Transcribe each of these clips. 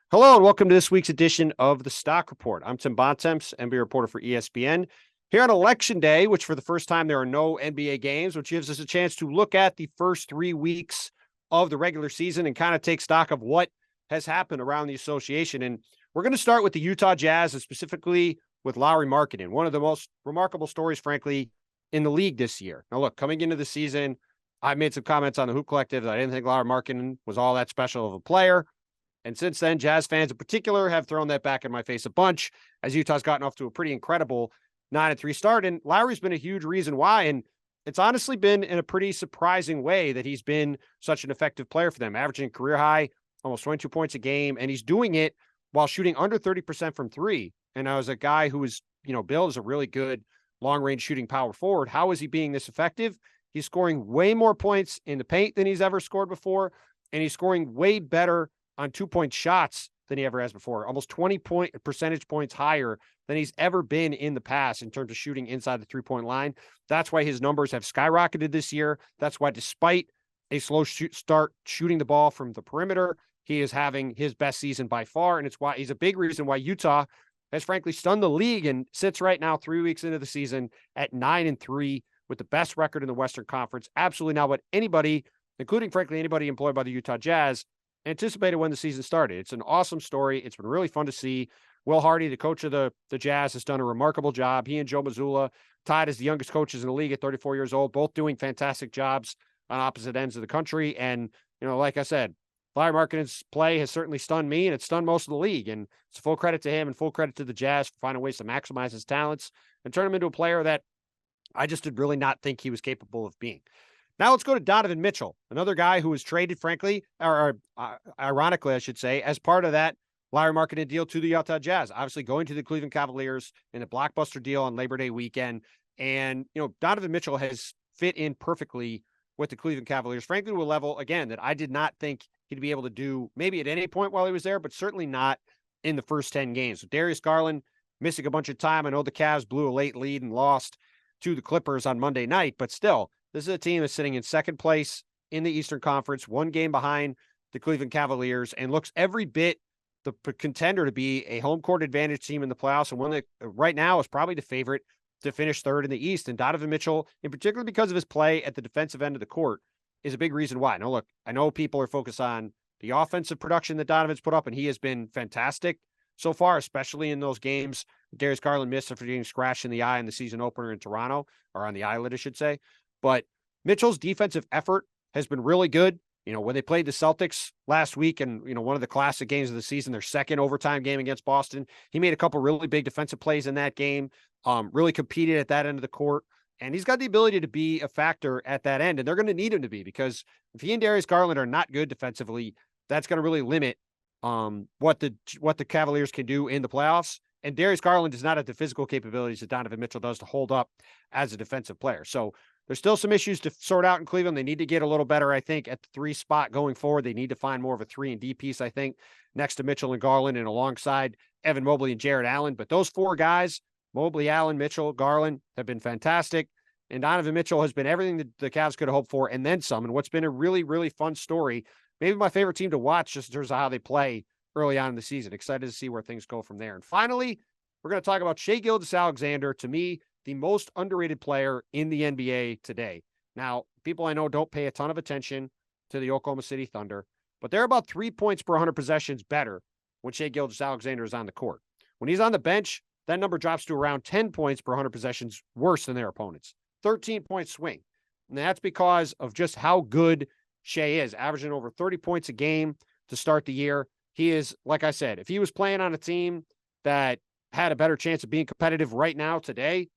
Hello and welcome to this week's edition of the Stock Report. I'm Tim Bontemps, NBA reporter for ESPN. Here on Election Day, which for the first time there are no NBA games, which gives us a chance to look at the first 3 weeks of the regular season and kind of take stock of what has happened around the association. And we're going to start with the Utah Jazz and specifically with Lauri Markkanen, one of the most remarkable stories, frankly, in the league this year. Now, look, coming into the season, I made some comments on the Hoop Collective that I didn't think Lauri Markkanen was all that special of a player. And since then, Jazz fans in particular have thrown that back in my face a bunch as Utah's gotten off to a pretty incredible 9-3 start. And Lowry's been a huge reason why. And it's honestly been in a pretty surprising way that he's been such an effective player for them, averaging career high, almost 22 points a game. And he's doing it while shooting under 30% from three. And I was a guy who was, billed as a really good long range shooting power forward. How is he being this effective? He's scoring way more points in the paint than he's ever scored before. And he's scoring way better on 2-point shots than he ever has before, almost 20 percentage points higher than he's ever been in the past in terms of shooting inside the 3-point line. That's why his numbers have skyrocketed this year. That's why, despite a slow start shooting the ball from the perimeter, he is having his best season by far. And it's why he's a big reason why Utah has frankly stunned the league and sits right now 3 weeks into the season at 9-3 with the best record in the Western Conference. Absolutely not what anybody, including frankly anybody employed by the Utah Jazz, anticipated when the season started. It's an awesome story. It's been really fun to see. Will Hardy, the coach of the Jazz, has done a remarkable job. He and Joe Mazzulla, tied as the youngest coaches in the league at 34 years old, both doing fantastic jobs on opposite ends of the country. And, like I said, Lauri Markkanen's play has certainly stunned me, and it's stunned most of the league. And it's full credit to him and full credit to the Jazz for finding ways to maximize his talents and turn him into a player that I just did really not think he was capable of being. Now let's go to Donovan Mitchell, another guy who was traded, frankly, or ironically, I should say, as part of that Lauri Markkanen deal to the Utah Jazz, obviously going to the Cleveland Cavaliers in a blockbuster deal on Labor Day weekend. And, Donovan Mitchell has fit in perfectly with the Cleveland Cavaliers, frankly, to a level, again, that I did not think he'd be able to do maybe at any point while he was there, but certainly not in the first 10 games. So Darius Garland missing a bunch of time. I know the Cavs blew a late lead and lost to the Clippers on Monday night, but still, this is a team that's sitting in second place in the Eastern Conference, one game behind the Cleveland Cavaliers, and looks every bit the contender to be a home court advantage team in the playoffs, and one that right now is probably the favorite to finish third in the East. And Donovan Mitchell, in particular because of his play at the defensive end of the court, is a big reason why. Now, look, I know people are focused on the offensive production that Donovan's put up, and he has been fantastic so far, especially in those games Darius Garland missed after getting scratched in the eye in the season opener in Toronto, or on the eyelid, I should say. But Mitchell's defensive effort has been really good. When they played the Celtics last week and, one of the classic games of the season, their second overtime game against Boston, he made a couple really big defensive plays in that game, really competed at that end of the court. And he's got the ability to be a factor at that end. And they're going to need him to be, because if he and Darius Garland are not good defensively, that's going to really limit what the Cavaliers can do in the playoffs. And Darius Garland does not have the physical capabilities that Donovan Mitchell does to hold up as a defensive player. So there's still some issues to sort out in Cleveland. They need to get a little better, I think, at the 3 spot going forward. They need to find more of a 3-and-D piece, I think, next to Mitchell and Garland and alongside Evan Mobley and Jarrett Allen. But those 4 guys, Mobley, Allen, Mitchell, Garland, have been fantastic. And Donovan Mitchell has been everything that the Cavs could have hoped for and then some. And what's been a really, really fun story, maybe my favorite team to watch just in terms of how they play early on in the season. Excited to see where things go from there. And finally, we're going to talk about Shai Gilgeous-Alexander, to me, the most underrated player in the NBA today. Now, people I know don't pay a ton of attention to the Oklahoma City Thunder, but they're about 3 points per 100 possessions better when Shai Gilgeous-Alexander is on the court. When he's on the bench, that number drops to around 10 points per 100 possessions worse than their opponents. 13-point swing. And that's because of just how good Shai is, averaging over 30 points a game to start the year. He is, like I said, if he was playing on a team that had a better chance of being competitive right now today,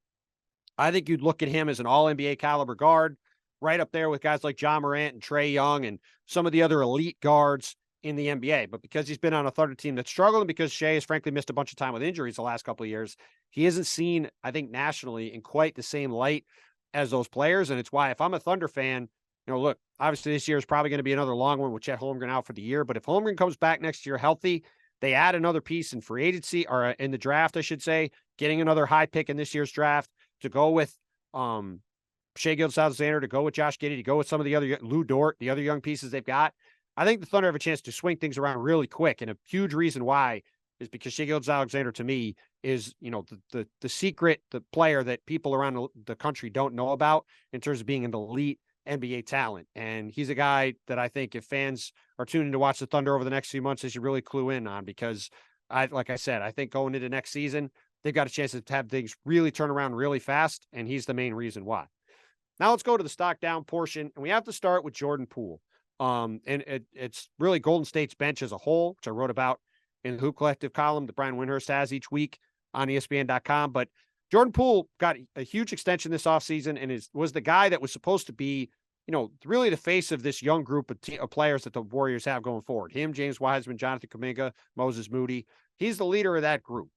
I think you'd look at him as an all-NBA caliber guard, right up there with guys like Ja Morant and Trae Young and some of the other elite guards in the NBA. But because he's been on a Thunder team that's struggling, because Shai has frankly missed a bunch of time with injuries the last couple of years, he isn't seen, I think, nationally in quite the same light as those players. And it's why, if I'm a Thunder fan, look, obviously this year is probably going to be another long one with Chet Holmgren out for the year. But if Holmgren comes back next year healthy, they add another piece in free agency, or in the draft, I should say, getting another high pick in this year's draft to go with Shai Gilgeous-Alexander, to go with Josh Giddey, to go with some of the other Lou Dort, the other young pieces they've got. I think the Thunder have a chance to swing things around really quick. And a huge reason why is because Shai Gilgeous-Alexander, to me, is, the secret, the player that people around the country don't know about in terms of being an elite NBA talent. And he's a guy that I think if fans are tuning to watch the Thunder over the next few months, they should really clue in on, because like I said, I think going into next season, they've got a chance to have things really turn around really fast. And he's the main reason why. Now let's go to the stock down portion. And we have to start with Jordan Poole. And it's really Golden State's bench as a whole, which I wrote about in the Hoop Collective column that Brian Windhurst has each week on ESPN.com. But Jordan Poole got a huge extension this offseason and was the guy that was supposed to be, really the face of this young group of players that the Warriors have going forward. Him, James Wiseman, Jonathan Kuminga, Moses Moody. He's the leader of that group.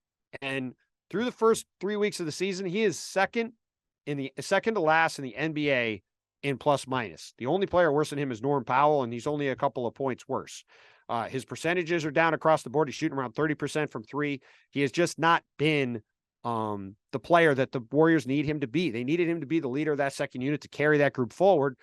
And through the first 3 weeks of the season, he is second to last in the NBA in plus minus. The only player worse than him is Norm Powell, and he's only a couple of points worse. His percentages are down across the board. He's shooting around 30% from three. He has just not been the player that the Warriors need him to be. They needed him to be the leader of that second unit to carry that group forward.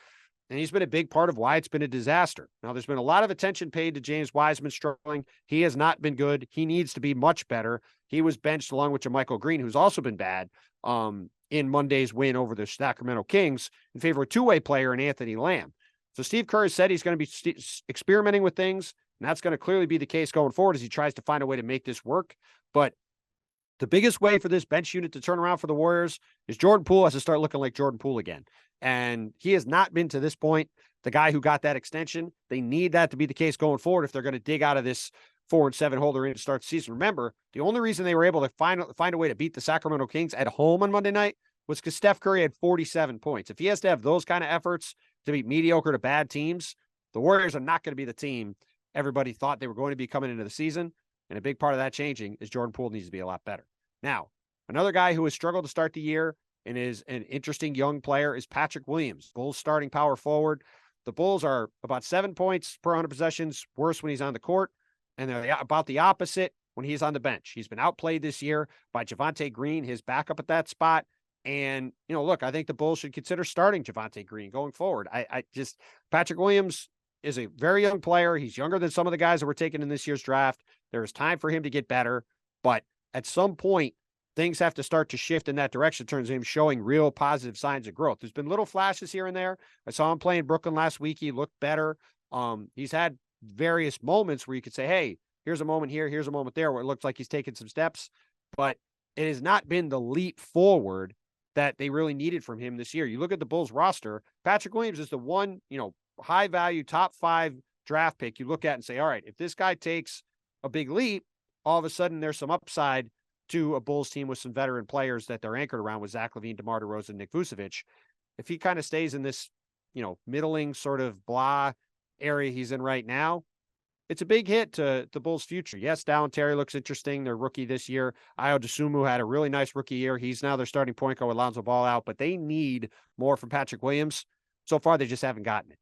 And he's been a big part of why it's been a disaster. Now, there's been a lot of attention paid to James Wiseman struggling. He has not been good. He needs to be much better. He was benched along with Michael Green, who's also been bad in Monday's win over the Sacramento Kings in favor of a two-way player in Anthony Lamb. So Steve Kerr has said he's going to be experimenting with things, and that's going to clearly be the case going forward as he tries to find a way to make this work. But the biggest way for this bench unit to turn around for the Warriors is Jordan Poole has to start looking like Jordan Poole again. And he has not been to this point the guy who got that extension. They need that to be the case going forward if they're going to dig out of this 4-7 holder in to start the season. Remember, the only reason they were able to find a way to beat the Sacramento Kings at home on Monday night was because Steph Curry had 47 points. If he has to have those kind of efforts to beat mediocre to bad teams, the Warriors are not going to be the team everybody thought they were going to be coming into the season. And a big part of that changing is Jordan Poole needs to be a lot better. Now, another guy who has struggled to start the year and is an interesting young player is Patrick Williams, Bulls starting power forward. The Bulls are about 7 points per 100 possessions worse when he's on the court, and they're about the opposite when he's on the bench. He's been outplayed this year by Javonte Green, his backup at that spot. And, look, I think the Bulls should consider starting Javonte Green going forward. Patrick Williams is a very young player. He's younger than some of the guys that were taken in this year's draft. There is time for him to get better, but at some point, things have to start to shift in that direction in terms of him showing real positive signs of growth. There's been little flashes here and there. I saw him play in Brooklyn last week. He looked better. He's had various moments where you could say, hey, here's a moment here, here's a moment there where it looks like he's taken some steps, but it has not been the leap forward that they really needed from him this year. You look at the Bulls roster, Patrick Williams is the one, high value top 5 draft pick you look at and say, all right, if this guy takes a big leap, all of a sudden there's some upside to a Bulls team with some veteran players that they're anchored around with Zach LaVine, DeMar DeRozan, Nick Vucevic. If he kind of stays in this, middling sort of blah area he's in right now, it's a big hit to the Bulls' future. Yes, Dallin Terry looks interesting. Their rookie this year. Ayo Dosunmu had a really nice rookie year. He's now their starting point guard with Lonzo Ball out, but they need more from Patrick Williams. So far, they just haven't gotten it.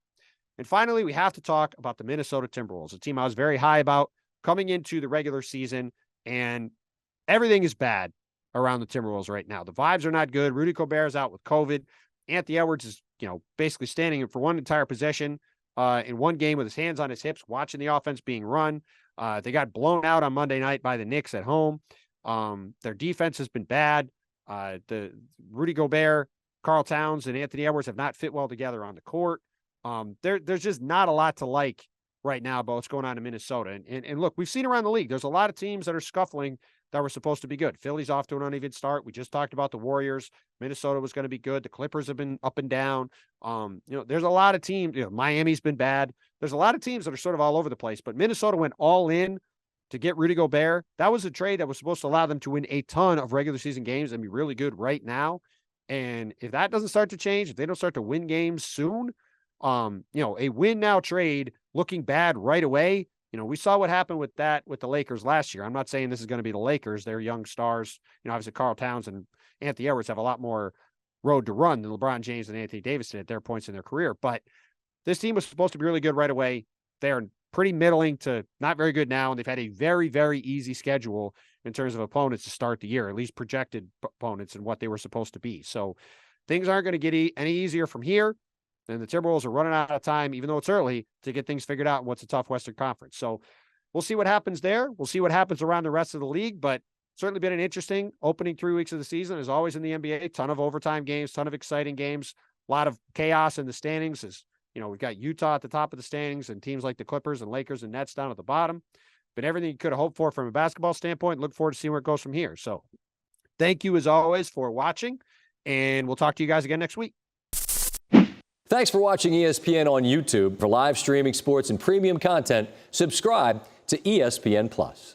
And finally, we have to talk about the Minnesota Timberwolves, a team I was very high about coming into the regular season, and everything is bad around the Timberwolves right now. The vibes are not good. Rudy Gobert is out with COVID. Anthony Edwards is, basically standing in for one entire possession in one game with his hands on his hips, watching the offense being run. They got blown out on Monday night by the Knicks at home. Their defense has been bad. The Rudy Gobert, Karl Towns, and Anthony Edwards have not fit well together on the court. There's just not a lot to like right now about what's going on in Minnesota. And look, we've seen around the league, there's a lot of teams that are scuffling that were supposed to be good. Philly's off to an uneven start. We just talked about the Warriors. Minnesota was going to be good. The Clippers have been up and down. There's a lot of teams. Miami's been bad. There's a lot of teams that are sort of all over the place, but Minnesota went all in to get Rudy Gobert. That was a trade that was supposed to allow them to win a ton of regular season games and be really good right now. And if that doesn't start to change, if they don't start to win games soon, a win now trade looking bad right away. We saw what happened with the Lakers last year. I'm not saying this is going to be the Lakers. They're young stars. Obviously Karl Towns and Anthony Edwards have a lot more road to run than LeBron James and Anthony Davis did at their points in their career. But this team was supposed to be really good right away. They're pretty middling to not very good now, and they've had a very, very easy schedule in terms of opponents to start the year, at least projected opponents and what they were supposed to be. So things aren't going to get any easier from here. And the Timberwolves are running out of time, even though it's early, to get things figured out in what's a tough Western Conference. So we'll see what happens there. We'll see what happens around the rest of the league, but certainly been an interesting opening 3 weeks of the season, as always in the NBA. Ton of overtime games, ton of exciting games, a lot of chaos in the standings. As you know, we've got Utah at the top of the standings and teams like the Clippers and Lakers and Nets down at the bottom. But everything you could have hoped for from a basketball standpoint. Look forward to seeing where it goes from here. So thank you, as always, for watching, and we'll talk to you guys again next week. Thanks for watching ESPN on YouTube. For live streaming sports and premium content, subscribe to ESPN+.